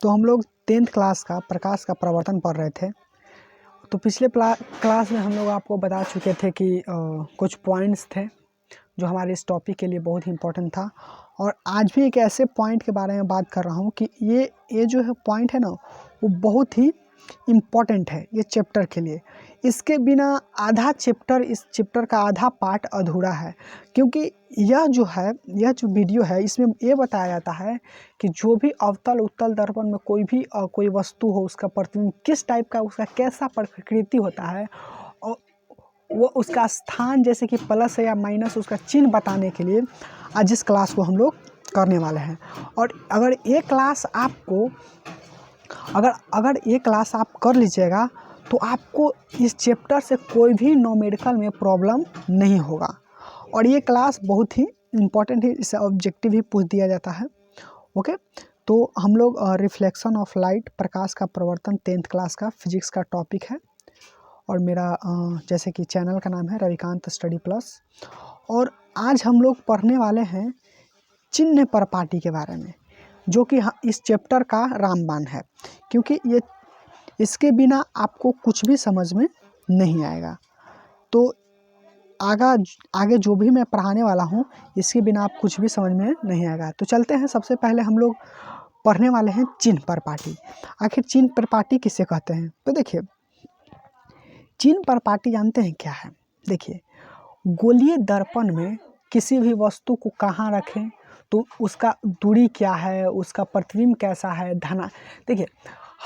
तो हम लोग 10th क्लास का प्रकाश का प्रवर्तन पढ़ रहे थे। तो पिछले क्लास में हम लोग आपको बता चुके थे कि कुछ पॉइंट्स थे जो हमारे इस टॉपिक के लिए बहुत ही इम्पोर्टेंट था। और आज भी एक ऐसे पॉइंट के बारे में बात कर रहा हूँ कि ये जो है पॉइंट है ना, वो बहुत ही इम्पॉर्टेंट है ये चैप्टर के लिए। इसके बिना आधा चैप्टर, इस चैप्टर का आधा पार्ट अधूरा है, क्योंकि यह जो वीडियो है इसमें ये बताया जाता है कि जो भी अवतल उत्तल दर्पण में कोई वस्तु हो, उसका प्रतिबिंब किस टाइप का, उसका कैसा प्रकृति होता है, और वो उसका स्थान जैसे कि प्लस है या माइनस, उसका चिन्ह बताने के लिए आज इस क्लास को हम लोग करने वाले हैं। और अगर ये क्लास आपको अगर ये क्लास आप कर लीजिएगा तो आपको इस चैप्टर से कोई भी न्यूमेरिकल में प्रॉब्लम नहीं होगा। और ये क्लास बहुत ही इम्पोर्टेंट है, इससे ऑब्जेक्टिव भी पूछ दिया जाता है। ओके, तो हम लोग रिफ्लेक्शन ऑफ लाइट, प्रकाश का प्रवर्तन, 10th क्लास का फिजिक्स का टॉपिक है। और मेरा जैसे कि चैनल का नाम है रविकांत स्टडी प्लस। और आज हम लोग पढ़ने वाले हैं चिन्ह परपाटी के बारे में, जो कि इस चैप्टर का रामबाण है, क्योंकि इसके बिना आपको कुछ भी समझ में नहीं आएगा। तो आगे जो भी मैं पढ़ाने वाला हूँ, इसके बिना आप कुछ भी समझ में नहीं आएगा। तो चलते हैं, सबसे पहले हम लोग पढ़ने वाले हैं चिन्ह परपाटी। आखिर चिन्ह परपाटी किसे कहते हैं? तो देखिए, चिन्ह परपाटी जानते हैं क्या है? देखिए, गोलीय दर्पण में किसी भी वस्तु को कहाँ रखें, तो उसका दूरी क्या है, उसका प्रतिबिंब कैसा है, देखिए,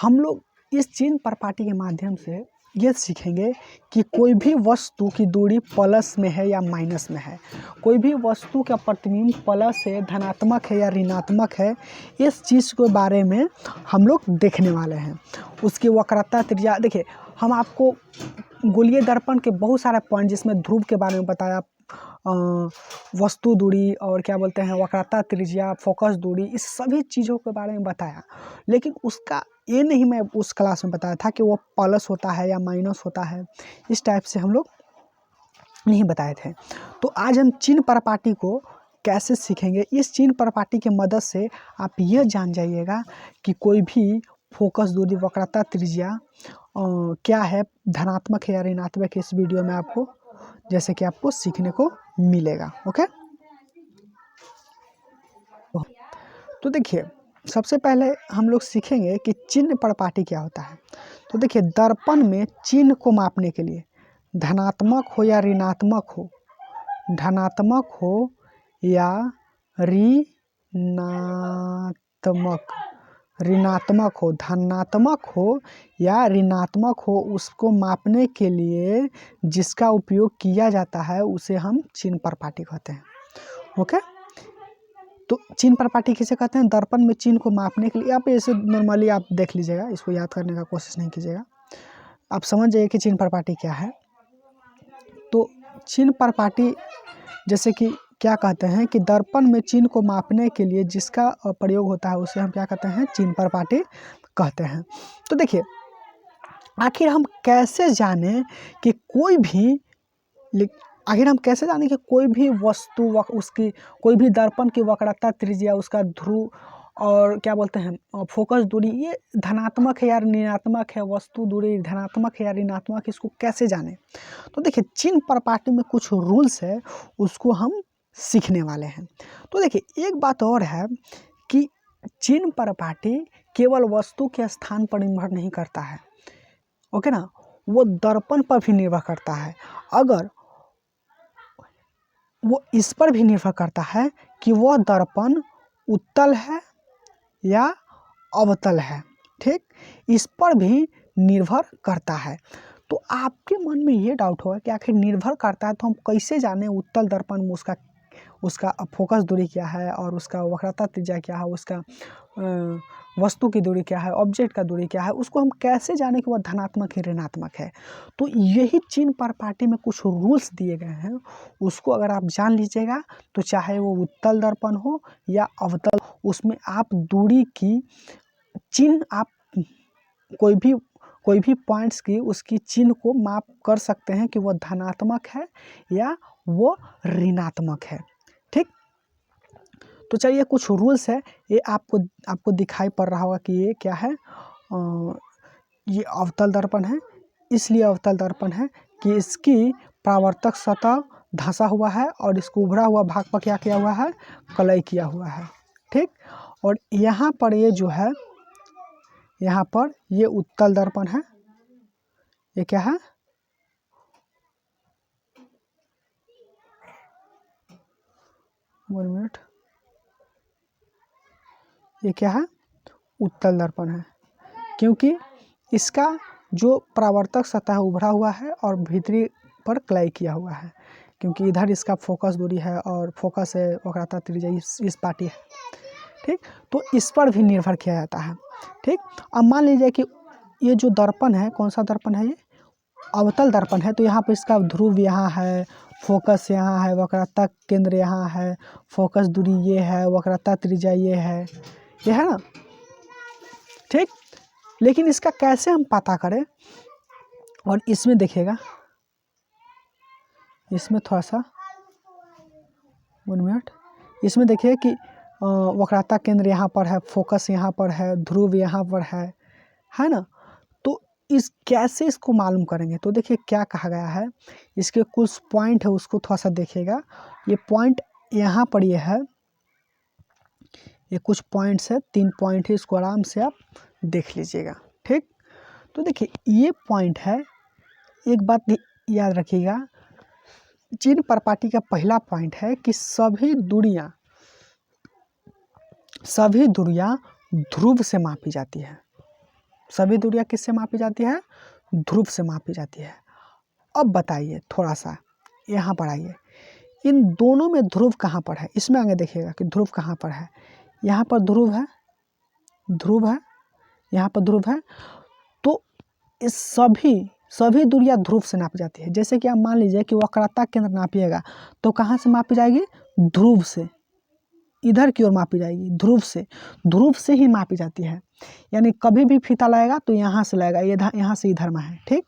हम लोग इस चिन्ह परपाटी के माध्यम से ये सीखेंगे कि कोई भी वस्तु की दूरी प्लस में है या माइनस में है, कोई भी वस्तु का प्रतिबिंब प्लस है, धनात्मक है या ऋणात्मक है, इस चीज़ के बारे में हम लोग देखने वाले हैं। उसकी वक्रता, त्रिज्या, देखिए हम आपको गोलीय दर्पण के बहुत सारे पॉइंट, जिसमें ध्रुव के बारे में बताया, वस्तु दूरी और क्या बोलते हैं वक्रता, त्रिज्या, फोकस दूरी, इस सभी चीज़ों के बारे में बताया। लेकिन उसका ये नहीं मैं उस क्लास में बताया था कि वो प्लस होता है या माइनस होता है, इस टाइप से हम लोग नहीं बताए थे। तो आज हम चिन्ह परपाटी को कैसे सीखेंगे, इस चिन्ह परपाटी की मदद से आप यह जान जाइएगा कि कोई भी फोकस दूरी, वक्रता, त्रिज्या क्या है, धनात्मक है या ऋणात्मक है, इस वीडियो में आपको जैसे कि आपको सीखने को मिलेगा। ओके, तो देखिए, सबसे पहले हम लोग सीखेंगे कि चिन्ह परपाटी क्या होता है। तो देखिए, दर्पण में चिन्ह को मापने के लिए, धनात्मक हो या ऋणात्मक हो, धनात्मक हो या ऋणात्मक हो, धनात्मक हो या ऋणात्मक हो, उसको मापने के लिए जिसका उपयोग किया जाता है उसे हम चिन्ह परपाटी कहते हैं। ओके, तो चिन्ह परपाटी किसे कहते हैं? दर्पण में चिन्ह को मापने के लिए, आप ऐसे नॉर्मली आप देख लीजिएगा, इसको याद करने का कोशिश नहीं कीजिएगा, आप समझ जाइए कि चिन्ह परपाटी क्या है। तो चिन्ह परपाटी जैसे कि क्या कहते हैं कि दर्पण में चिन्ह को मापने के लिए जिसका प्रयोग होता है उसे हम क्या कहते हैं? चिन्ह परपाटी कहते हैं। तो देखिए, आखिर हम कैसे जाने कि कोई भी वस्तु उसकी, कोई भी दर्पण की वक्रता, त्रिज्या, उसका ध्रुव और क्या बोलते हैं फोकस दूरी, ये धनात्मक है या ऋणात्मक है, वस्तु दूरी धनात्मक है या ऋणात्मक, इसको कैसे जाने? तो देखिए, चिन्ह परपाटी में कुछ रूल्स है, उसको हम सीखने वाले हैं। तो देखिए, एक बात और है कि चिन्ह परपाटी केवल वस्तु के स्थान पर निर्भर नहीं करता है, ओके ना, वो दर्पण पर भी निर्भर करता है। अगर वो इस पर भी निर्भर करता है कि वह दर्पण उत्तल है या अवतल है, ठीक, इस पर भी निर्भर करता है। तो आपके मन में ये डाउट होगा कि आखिर निर्भर करता है तो हम कैसे जाने उत्तल दर्पण में उसका फोकस दूरी क्या है, और उसका वक्रता त्रिज्या क्या है, उसका वस्तु की दूरी क्या है, ऑब्जेक्ट का दूरी क्या है, उसको हम कैसे जाने कि वह धनात्मक है ऋणात्मक है? तो यही चिन्ह परपाटी में कुछ रूल्स दिए गए हैं, उसको अगर आप जान लीजिएगा तो चाहे वो उत्तल दर्पण हो या अवतल, उसमें आप दूरी की चिन्ह, आप कोई भी पॉइंट्स की उसकी चिन्ह को माप कर सकते हैं कि वह धनात्मक है या वो ऋणात्मक है, ठीक। तो चलिए कुछ रूल्स है, ये आपको दिखाई पड़ रहा होगा कि ये क्या है, ये अवतल दर्पण है। इसलिए अवतल दर्पण है कि इसकी परावर्तक सतह धंसा हुआ है और इसको उभरा हुआ भाग पर क्या किया हुआ है, कलई किया हुआ है, ठीक। और यहाँ पर ये जो है, यहाँ पर ये उत्तल दर्पण है। ये क्या है, वन मिनट, ये क्या है, उत्तल दर्पण है, क्योंकि इसका जो परावर्तक सतह उभरा हुआ है और भीतरी पर क्लाई किया हुआ है, क्योंकि इधर इसका फोकस दूरी है और फोकस है वक्रता त्रिज्या इस पार्टी है, ठीक। तो इस पर भी निर्भर किया जाता है, ठीक। अब मान लीजिए कि ये जो दर्पण है, कौन सा दर्पण है, ये अवतल दर्पण है। तो यहाँ पर इसका ध्रुव यहाँ है, फोकस यहाँ है, वक्रता केंद्र यहाँ है, फोकस दूरी ये है, वक्रता त्रिज्या ये है ना, ठीक। लेकिन इसका कैसे हम पता करें, और इसमें देखिएगा, इसमें थोड़ा सा 1 मिनट, इसमें देखिए कि वक्रता केंद्र यहाँ पर है, फोकस यहाँ पर है, ध्रुव यहाँ पर है ना। तो इस कैसे इसको मालूम करेंगे, तो देखिए क्या कहा गया है, इसके कुछ पॉइंट है उसको थोड़ा सा देखिएगा। ये पॉइंट यहाँ पर ये है, ये कुछ पॉइंट्स है, 3 पॉइंट है, इसको आराम से आप देख लीजिएगा, ठीक। तो देखिए ये पॉइंट है, एक बात याद रखिएगा, चिन्ह परपाटी का पहला पॉइंट है कि सभी दूरियां ध्रुव से मापी जाती है। सभी दूरियां किससे मापी जाती है, ध्रुव से मापी जाती है। अब बताइए थोड़ा सा यहाँ पर आइए, इन दोनों में ध्रुव कहाँ पर है, इसमें आगे देखिएगा कि ध्रुव कहाँ पर है। यहाँ पर ध्रुव है, यहाँ पर ध्रुव है। तो इस सभी दूरियां ध्रुव से नापी जाती है। जैसे कि आप मान लीजिए कि वक्रता केंद्र नापिएगा तो कहाँ से मापी जाएगी, ध्रुव से, इधर की ओर मापी जाएगी, ध्रुव से ही मापी जाती है। यानी कभी भी फीता लगाएगा तो यहाँ से लगेगा, यहाँ से इधर में है, ठीक।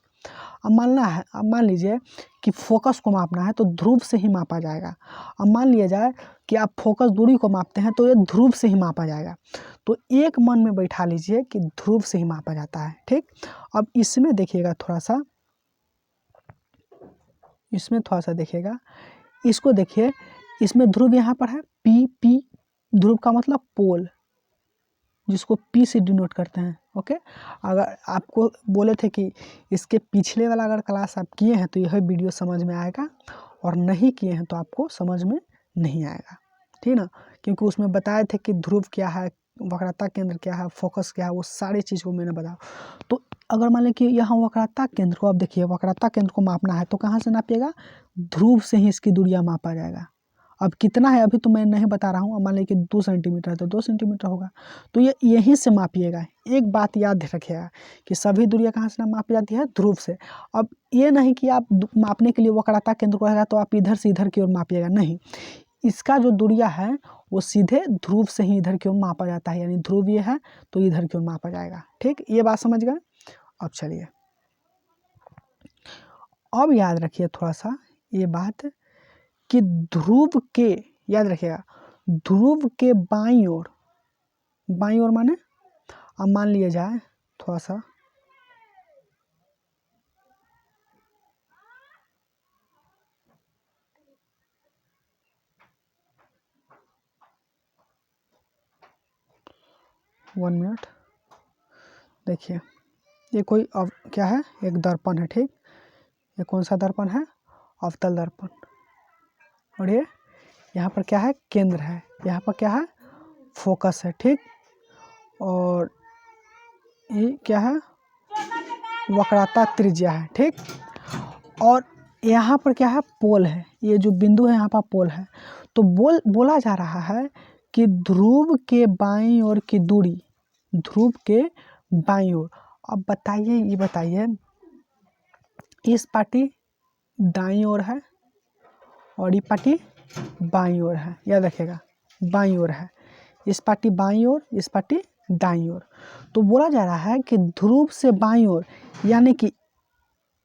अब मान लीजिए कि फोकस को मापना है तो ध्रुव से ही मापा जाएगा। अब मान लिया जाए कि आप फोकस दूरी को मापते हैं तो ये ध्रुव से ही मापा जाएगा। तो एक मन में बैठा लीजिए कि ध्रुव से ही मापा जाता है, ठीक। अब इसमें देखिएगा थोड़ा सा, देखिएगा, इसको देखिए, इसमें ध्रुव यहाँ पर है, पी ध्रुव का मतलब पोल, जिसको पी से डिनोट करते हैं, ओके। अगर आपको बोले थे कि इसके पिछले वाला अगर क्लास आप किए हैं तो यह वीडियो समझ में आएगा, और नहीं किए हैं तो आपको समझ में नहीं आएगा, ठीक ना। क्योंकि उसमें बताए थे कि ध्रुव क्या है, वक्रता केंद्र क्या है, फोकस क्या है, वो सारी चीज़ को मैंने बताया। तो अगर मान लें कि यहाँ वक्रता केंद्र को, आप देखिए वक्रता केंद्र को मापना है तो कहाँ से नापिएगा, ध्रुव से ही इसकी दूरियाँ मापा जाएगा। अब कितना है अभी तो मैं नहीं बता रहा हूँ, अब मान लीजिए कि 2 सेंटीमीटर है तो 2 सेंटीमीटर होगा, तो ये यहीं से मापिएगा। एक बात याद रखिएगा कि सभी दूरियां कहाँ से मापी जाती है, ध्रुव से। अब ये नहीं कि आप मापने के लिए वक्रता केंद्र को रहेगा तो आप इधर से इधर की ओर मापिएगा, नहीं। इसका जो दूरियां है वो सीधे ध्रुव से ही इधर की ओर मापा जाता है, यानी ध्रुव ये है तो इधर की ओर मापा जाएगा, ठीक। ये बात समझ गए। अब चलिए, अब याद रखिए थोड़ा सा ये बात कि ध्रुव के, याद रखिएगा, ध्रुव के बाईं ओर माने, अब मान लिया जाए थोड़ा सा, वन मिनट, देखिए ये कोई क्या है, एक दर्पण है, ठीक। ये कौन सा दर्पण है, अवतल दर्पण। और ये यहाँ पर क्या है, केंद्र है, यहाँ पर क्या है, फोकस है, ठीक। और ये क्या है, वक्रता त्रिज्या है, ठीक। और यहाँ पर क्या है, पोल है, ये जो बिंदु है यहाँ पर पोल है। तो बोला जा रहा है कि ध्रुव के बाईं ओर की दूरी, ध्रुव के बाईं ओर। अब बताइए, ये बताइए, इस पार्टी दाईं ओर है और ये पार्टी बाईं ओर है, याद रखिएगा बाईं ओर है, इस पार्टी बाईं ओर, इस पार्टी दाईं ओर। तो बोला जा रहा है कि ध्रुव से बाईं ओर, यानी कि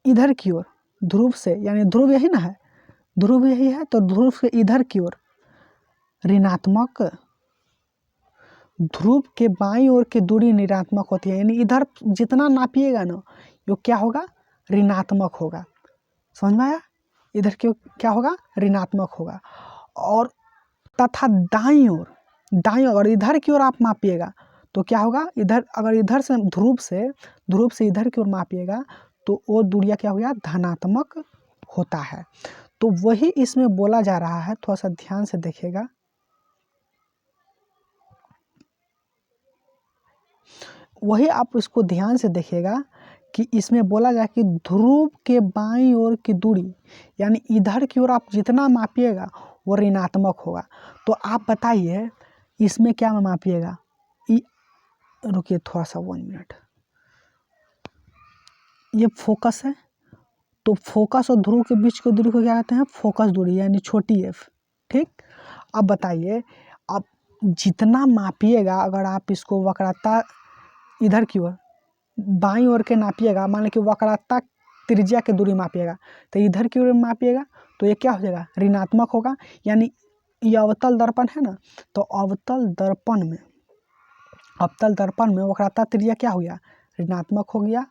इधर की ओर, ध्रुव से, यानी ध्रुव यही ना है, ध्रुव यही है, तो ध्रुव से इधर की ओर ऋणात्मक, ध्रुव के बाईं ओर की दूरी ऋणात्मक होती है, यानी इधर जितना नापिएगा ना वो क्या होगा, ऋणात्मक होगा। समझ में आया? इधर क्यों क्या होगा, ऋणात्मक होगा। और तथा दाईं ओर अगर इधर की ओर आप मापिएगा तो क्या होगा, इधर अगर इधर से ध्रुव से इधर की ओर मापिएगा तो वो दूरिया क्या हो गया, धनात्मक होता है। तो वही इसमें बोला जा रहा है, थोड़ा सा ध्यान से देखिएगा। वही आप इसको ध्यान से देखिएगा कि इसमें बोला जाए कि ध्रुव के बाईं ओर की दूरी, यानी इधर की ओर आप जितना मापिएगा वो ऋणात्मक होगा। तो आप बताइए इसमें क्या मापिएगा, रुकिए थोड़ा सा 1 मिनट, ये फोकस है, तो फोकस और ध्रुव के बीच की दूरी को क्या कहते हैं, फोकस दूरी, यानी छोटी एफ। ठीक, अब बताइए, अब जितना मापिएगा, अगर आप इसको वक्रता इधर की ओर बाईं ओर के नापिएगा, मान लीजिए कि वक्रता त्रिज्या की दूरी मापिएगा, तो इधर की ओर मापिएगा तो ये क्या हो जाएगा, ऋणात्मक होगा। यानी ये अवतल दर्पण है ना, तो अवतल दर्पण में वक्रता त्रिज्या क्या हो गया, ऋणात्मक हो गया,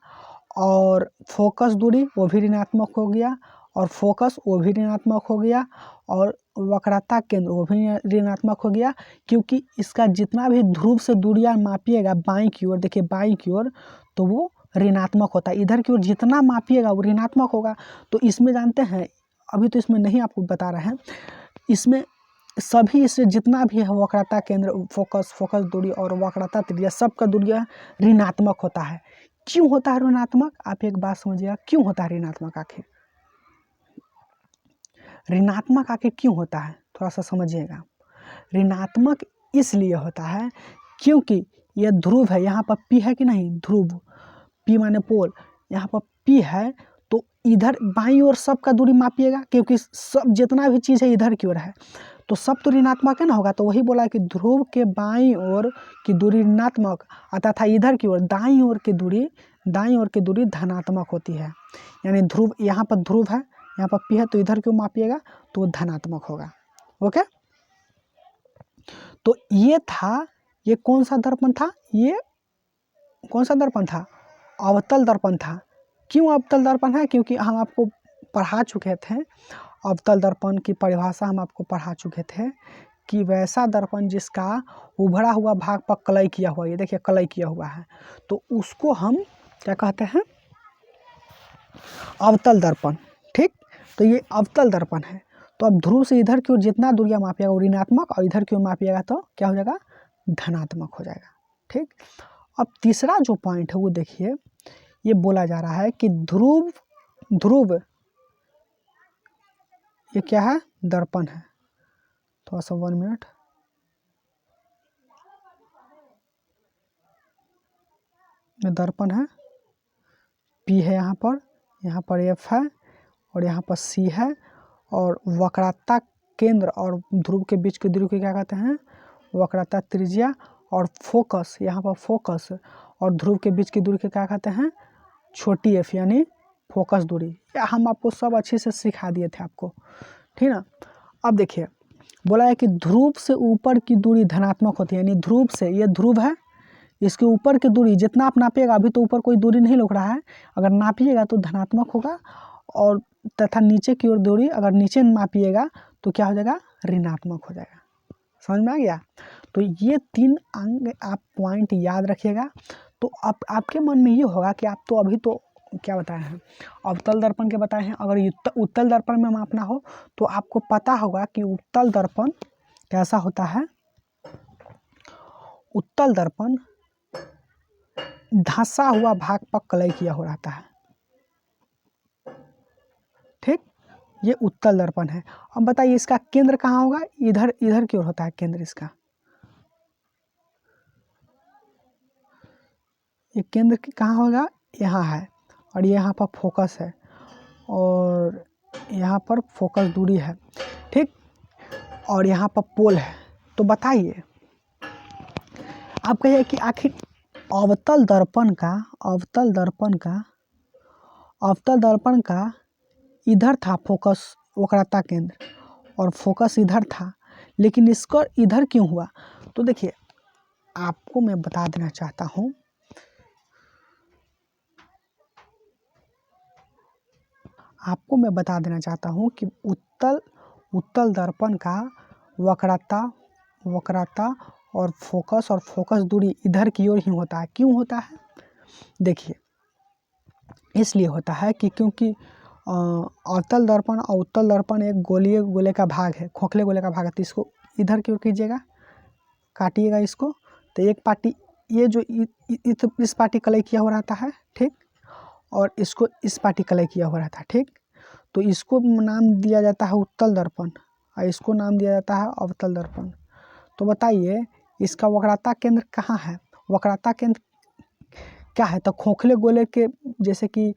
और फोकस दूरी वो भी ऋणात्मक हो गया, और फोकस वो भी ऋणात्मक हो गया, और वक्रता केंद्र वो भी ऋणात्मक हो गया। क्योंकि इसका जितना भी ध्रुव से दूरियां मापिएगा बाईं की ओर, देखिए बाईं की ओर, तो वो ऋणात्मक होता है। इधर की ओर जितना मापिएगा वो ऋणात्मक होगा। तो इसमें जानते हैं, अभी तो इसमें नहीं आपको बता रहे हैं, इसमें सभी इससे जितना भी है वक्रता केंद्र, फोकस दूरी और वक्रता त्रिज्या, सबका दूरिया ऋणात्मक होता है। क्यों होता है ऋणात्मक, आप एक बात समझिएगा, क्यों होता है ऋणात्मक, आखिर ऋणात्मक आखिर क्यों होता है, थोड़ा सा समझिएगा। ऋणात्मक इसलिए होता है क्योंकि यह ध्रुव है, यहाँ पर पी है कि नहीं, ध्रुव, पी माने पोल, यहाँ पर पी है, तो इधर बाईं ओर सबका दूरी मापिएगा, क्योंकि सब जितना भी चीज़ है इधर की ओर है, तो सब तो ऋणात्मक है ना होगा। तो वही बोला कि ध्रुव के बाईं ओर की दूरी ऋणात्मक, तथा इधर की ओर दाईं ओर की दूरी धनात्मक होती है। यानी ध्रुव, यहाँ पर ध्रुव है, यहाँ पर पी है, तो इधर क्यों मापिएगा तो वो धनात्मक होगा। ओके, तो ये था, ये कौन सा दर्पण था, ये कौन सा दर्पण था, अवतल दर्पण था। क्यों अवतल दर्पण है, क्योंकि हम आपको पढ़ा चुके थे, अवतल दर्पण की परिभाषा हम आपको पढ़ा चुके थे कि वैसा दर्पण जिसका उभरा हुआ भाग पर कलई किया हुआ, ये देखिए कलई किया हुआ है, तो उसको हम क्या कहते हैं, अवतल दर्पण। ठीक, तो ये अवतल दर्पण है। तो अब ध्रुव से इधर की ओर जितना दूरिया मापिएगा वो ऋणात्मक, और इधर की ओर मापिएगा तो क्या हो जाएगा, धनात्मक हो जाएगा। ठीक, अब तीसरा जो पॉइंट है वो देखिए, ये बोला जा रहा है कि ध्रुव ये क्या है, दर्पण है। थोड़ा सा 1 मिनट, ये दर्पण है, पी है यहाँ पर एफ है, और यहाँ पर सी है, और वक्रता केंद्र और ध्रुव के बीच की दूरी को क्या कहते हैं, वक्रता त्रिज्या, और फोकस, यहाँ पर फोकस और ध्रुव के बीच की दूरी को क्या कहते हैं, छोटी एफ, यानी फोकस दूरी। हम आपको सब अच्छे से सिखा दिए थे आपको, ठीक ना। अब देखिए बोला है कि ध्रुव से ऊपर की दूरी धनात्मक होती है, यानी ध्रुव से, ये ध्रुव है, इसके ऊपर की दूरी जितना आप नापिएगा, अभी तो ऊपर कोई दूरी नहीं लग रहा है, अगर नापिएगा तो धनात्मक होगा, और तथा नीचे की ओर दूरी अगर नीचे मापिएगा तो क्या हो जाएगा, ऋणात्मक हो जाएगा। समझ में आ गया। तो ये 3 अंग आप पॉइंट याद रखिएगा। तो आपके मन में ये होगा कि आप तो अभी तो क्या बताए हैं, अवतल दर्पण के बताए हैं, अगर उत्तल दर्पण में मापना हो तो आपको पता होगा कि उत्तल दर्पण कैसा होता है। उत्तल दर्पण धंसा हुआ भाग पर कलई किया हो रहता है। ठीक, ये उत्तल दर्पण है। अब बताइए इसका केंद्र कहाँ होगा, इधर की ओर होता है केंद्र इसका। ये केंद्र कहाँ होगा, यहाँ है, और यहाँ पर फोकस है, और यहाँ पर फोकस दूरी है। ठीक, और यहाँ पर पोल है। तो बताइए आप कहिए कि आखिर अवतल दर्पण का इधर था फोकस, वक्रता केंद्र, और फोकस इधर था, लेकिन इसका इधर क्यों हुआ? तो देखिए आपको मैं बता देना चाहता हूँ, कि उत्तल दर्पण का वक्रता और फोकस दूरी इधर की ओर ही होता है। क्यों होता है? देखिए इसलिए होता है कि क्योंकि अवतल दर्पण और उत्तल दर्पण एक गोले का भाग है, खोखले गोले का भाग है। तो इसको इधर की ओर कीजिएगा, काटिएगा इसको, तो एक पार्टी ये जो इस पार्टी कलई किया हुआ रहता है, ठीक, और इसको इस पार्टी कलई किया हुआ रहता है, ठीक। तो इसको नाम दिया जाता है उत्तल दर्पण और इसको नाम दिया जाता है अवतल दर्पण। तो बताइए इसका वक्रता केंद्र कहाँ है? वक्रता केंद्र क्या है? तो खोखले गोले के जैसे कि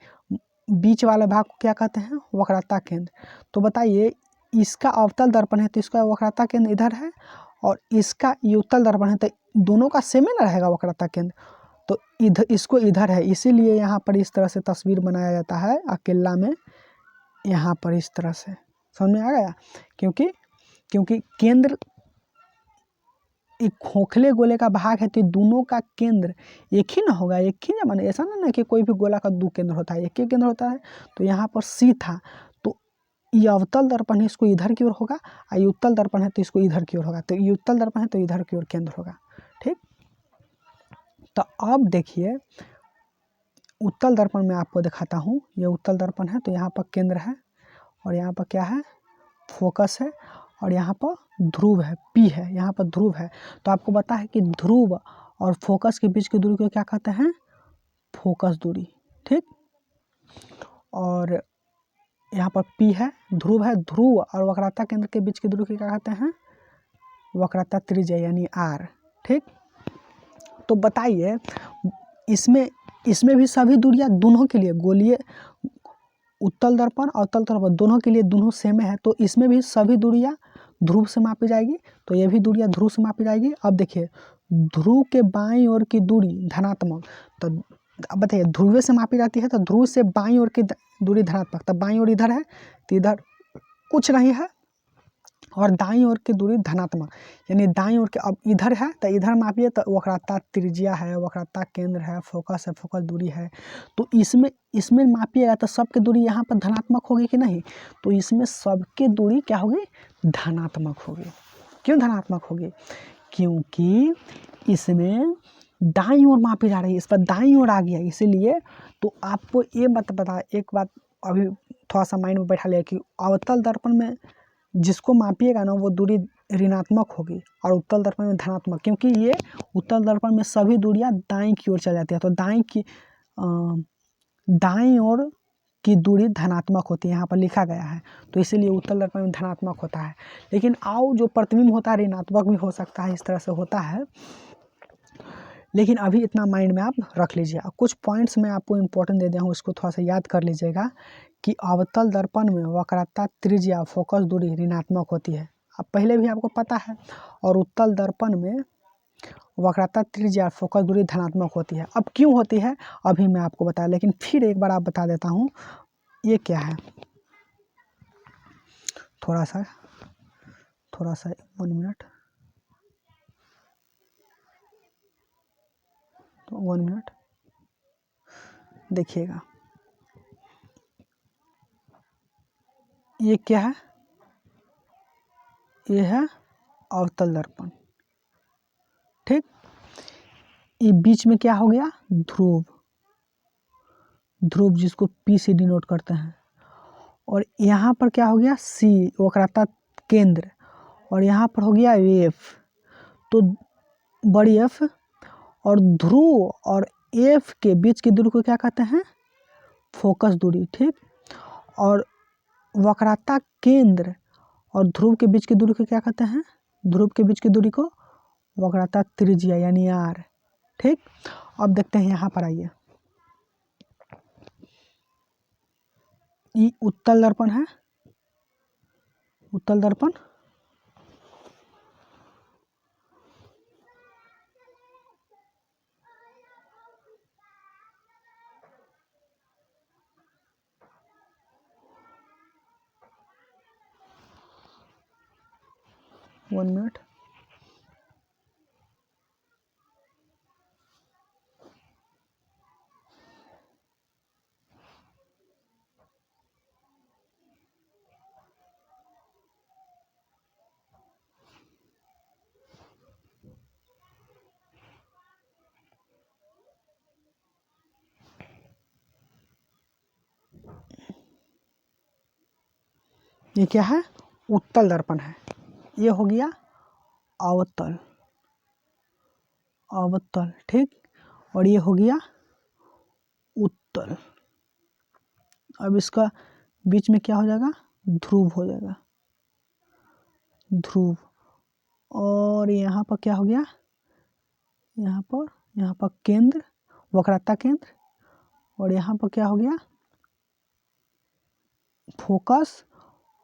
बीच वाले भाग को क्या कहते हैं? वक्रता केंद्र। तो बताइए इसका अवतल दर्पण है तो इसका वक्रता केंद्र इधर है, और इसका ये उत्तल दर्पण है तो दोनों का सेम ही ना रहेगा वक्रता केंद्र। तो इधर इसको इधर है, इसीलिए यहाँ पर इस तरह से तस्वीर बनाया जाता है अकेला में, यहाँ पर इस तरह से। समझ में आ गया? क्योंकि केंद्र एक खोखले गोले का भाग है तो दोनों का केंद्र एक ही ना होगा, एक ही ना, माने ऐसा ना कि कोई भी गोला का दो केंद्र होता है, एक ही केंद्र होता है। तो यहाँ पर सी था, तो ये अवतल दर्पण है इसको इधर की ओर होगा, और ये उत्तल दर्पण है तो इसको इधर की ओर होगा। तो ये उत्तल दर्पण है तो इधर की ओर केंद्र होगा, ठीक। तो अब देखिए उत्तल दर्पण में आपको दिखाता हूँ, ये उत्तल दर्पण है तो यहाँ पर केंद्र है, और यहाँ पर क्या है? फोकस है, और यहाँ पर ध्रुव है, पी है, यहाँ पर ध्रुव है। तो आपको पता है कि ध्रुव और फोकस के बीच की दूरी को क्या कहते हैं? फोकस दूरी, ठीक। और यहाँ पर पी है, ध्रुव है, ध्रुव और वक्रता केंद्र के बीच की दूरी को क्या कहते हैं? वक्रता त्रिज्या यानी आर, ठीक। तो बताइए इसमें भी सभी दूरियां दोनों के लिए गोलीय उत्तल दर्पण और अवतल दर्पण दोनों के लिए दोनों सेम है, तो इसमें भी सभी दूरियां ध्रुव से मापी जाएगी। तो ये भी दूरियां ध्रुव से मापी जाएगी। अब देखिए ध्रुव के बाईं ओर की दूरी धनात्मक, तो अब बताइए ध्रुव से मापी जाती है तो ध्रुव से बाईं ओर की दूरी धनात्मक, तब बाईं ओर इधर है तो इधर कुछ नहीं है, और दाईं ओर की दूरी धनात्मक, यानी दाईं ओर के अब इधर है तो इधर मापिए तो वक्रता त्रिज्या है, वक्रता केंद्र है, फोकस है, फोकस दूरी है। तो इसमें मापिएगा तो सबकी दूरी यहाँ पर धनात्मक होगी कि नहीं? तो इसमें सबकी दूरी क्या होगी? धनात्मक होगी। क्यों धनात्मक होगी? क्योंकि इसमें दाईं ओर मापी जा रही है, इस पर दाईं ओर आ गया, इसीलिए। तो आपको ये मत बता, एक बात अभी थोड़ा सा माइंड में बैठा लिया कि अवतल दर्पण में जिसको मापिएगा ना वो दूरी ऋणात्मक होगी और उत्तल दर्पण में धनात्मक, क्योंकि ये उत्तल दर्पण में सभी दूरियां दाईं की ओर चल जाती है। तो दाईं ओर की दूरी धनात्मक होती है, यहाँ पर लिखा गया है, तो इसीलिए उत्तल दर्पण में धनात्मक होता है। लेकिन आओ जो प्रतिबिंब होता है ऋणात्मक भी हो सकता है, इस तरह से होता है। लेकिन अभी इतना माइंड में आप रख लीजिए। कुछ पॉइंट्स मैं आपको इंपॉर्टेंट दे दिया हूँ, इसको थोड़ा सा याद कर लीजिएगा कि अवतल दर्पण में वक्रता त्रिज्या फोकस दूरी ऋणात्मक होती है, अब पहले भी आपको पता है, और उत्तल दर्पण में वक्रता त्रिज्या फोकस दूरी धनात्मक होती है। अब क्यों होती है अभी मैं आपको बताया, लेकिन फिर एक बार आप बता देता हूँ ये क्या है। थोड़ा सा 1 मिनट, तो 1 मिनट देखिएगा, ये क्या है? ये है अवतल दर्पण, ठीक। ये बीच में क्या हो गया? ध्रुव जिसको पी से डिनोट करते हैं, और यहाँ पर क्या हो गया? सी वक्रता केंद्र, और यहाँ पर हो गया एफ, तो बड़ी एफ, और ध्रुव और एफ के बीच की दूरी को क्या कहते हैं? फोकस दूरी, ठीक। और वक्रता केंद्र और ध्रुव के बीच की दूरी को क्या कहते हैं? ध्रुव के बीच की दूरी को वक्रता त्रिज्या यानी आर, ठीक। अब देखते हैं यहाँ पर आइए, ये उत्तल दर्पण है, उत्तल दर्पण, 1 मिनट। ये क्या है? उत्तल दर्पण है। ये हो गया अवतल, अवतल, ठीक। और ये हो गया उत्तल। अब इसका बीच में क्या हो जाएगा? ध्रुव हो जाएगा, ध्रुव। और यहाँ पर क्या हो गया? यहाँ पर केंद्र, वक्रता केंद्र। और यहाँ पर क्या हो गया? फोकस।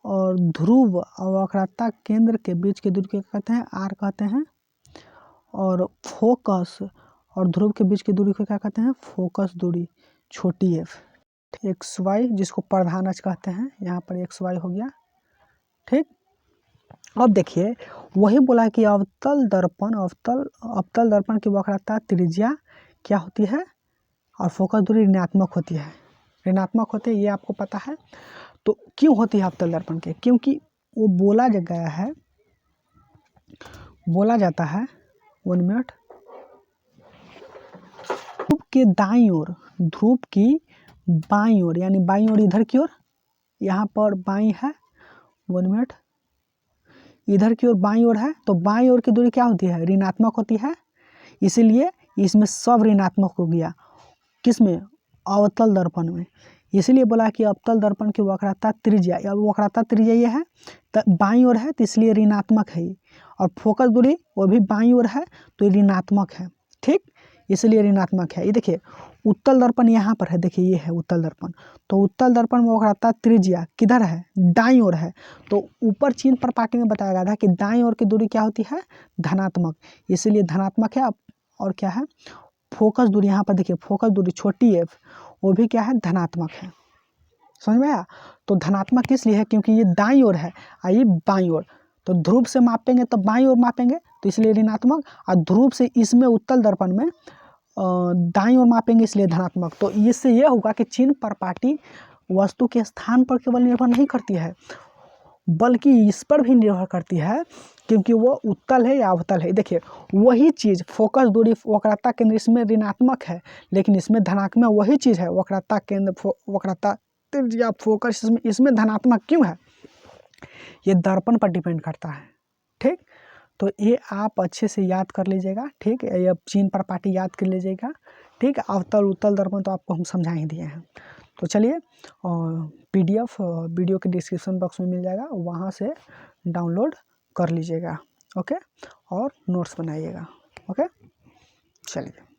और ध्रुव और वक्रता केंद्र के बीच की दूरी को क्या कहते हैं? आर कहते हैं। और फोकस और ध्रुव के बीच की दूरी को क्या कहते हैं? फोकस दूरी, छोटी एफ। एक्स वाई, जिसको प्रधान अक्ष कहते हैं, यहाँ पर एक्स वाई हो गया, ठीक। अब देखिए, वही बोला कि अवतल दर्पण, अवतल दर्पण की वक्रता त्रिज्या क्या होती है और फोकस दूरी ऋणात्मक होती है। ऋणात्मक होती है, ये आपको पता है। तो क्यों होती है अवतल दर्पण के? क्योंकि वो बोला जाता है 1 मिनट। ध्रुव के दाईं ओर, ध्रुव की बाईं ओर, यानी बाईं ओर इधर की ओर, यहाँ पर बाईं है 1 मिनट, इधर की ओर बाईं ओर है। तो बाईं ओर की दूरी क्या होती है? ऋणात्मक होती है। इसीलिए इसमें सब ऋणात्मक हो गया। किसमें? अवतल दर्पण में। इसलिए बोला कि अवतल दर्पण की वक्रता त्रिज्या, या वक्रता त्रिज्या ये है, तो बाईं ओर है, तो इसलिए ऋणात्मक है। और फोकस दूरी वो भी बाईं ओर है, तो ऋणात्मक है, ठीक। इसलिए ऋणात्मक है। ये देखिए, उत्तल दर्पण यहाँ पर है, देखिए ये है उत्तल दर्पण। तो उत्तल दर्पण में वक्रता त्रिज्या किधर है? दाईं ओर है। तो ऊपर चिन्ह पर पाठी में बताया गया था कि दाईं ओर की दूरी क्या होती है? धनात्मक। इसलिए धनात्मक है। और क्या है? फोकस दूरी, यहाँ पर देखिए फोकस दूरी छोटी एफ, वो भी क्या है? धनात्मक है। समझ में आया? तो धनात्मक किस लिए है? क्योंकि ये दाईं ओर है और ये बाईं ओर। तो ध्रुव से मापेंगे तो बाईं ओर मापेंगे, तो इसलिए ऋणात्मक। और ध्रुव से इसमें उत्तल दर्पण में दाईं ओर मापेंगे, इसलिए धनात्मक। तो इससे ये होगा कि चिन्ह पर पाटी वस्तु के स्थान पर केवल निर्भर नहीं करती है, बल्कि इस पर भी निर्भर करती है क्योंकि वो उत्तल है या अवतल है। देखिए, वही चीज़ फोकस दूरी, वक्रता केंद्र इसमें ऋणात्मक है, लेकिन इसमें धनात्मक वही चीज़ है। वक्रता केंद्र, वक्रता त्रिज्या, फोकस इसमें धनात्मक क्यों है? ये दर्पण पर डिपेंड करता है, ठीक। तो ये आप अच्छे से याद कर लीजिएगा, ठीक। ये चिन्ह पर पाटी याद कर लीजिएगा, ठीक। अवतल उत्तल दर्पण तो आपको हम समझा ही दिए हैं। तो चलिए, PDF वीडियो के डिस्क्रिप्शन बॉक्स में मिल जाएगा, वहाँ से डाउनलोड कर लीजिएगा, ओके। और नोट्स बनाइएगा, ओके। चलिए।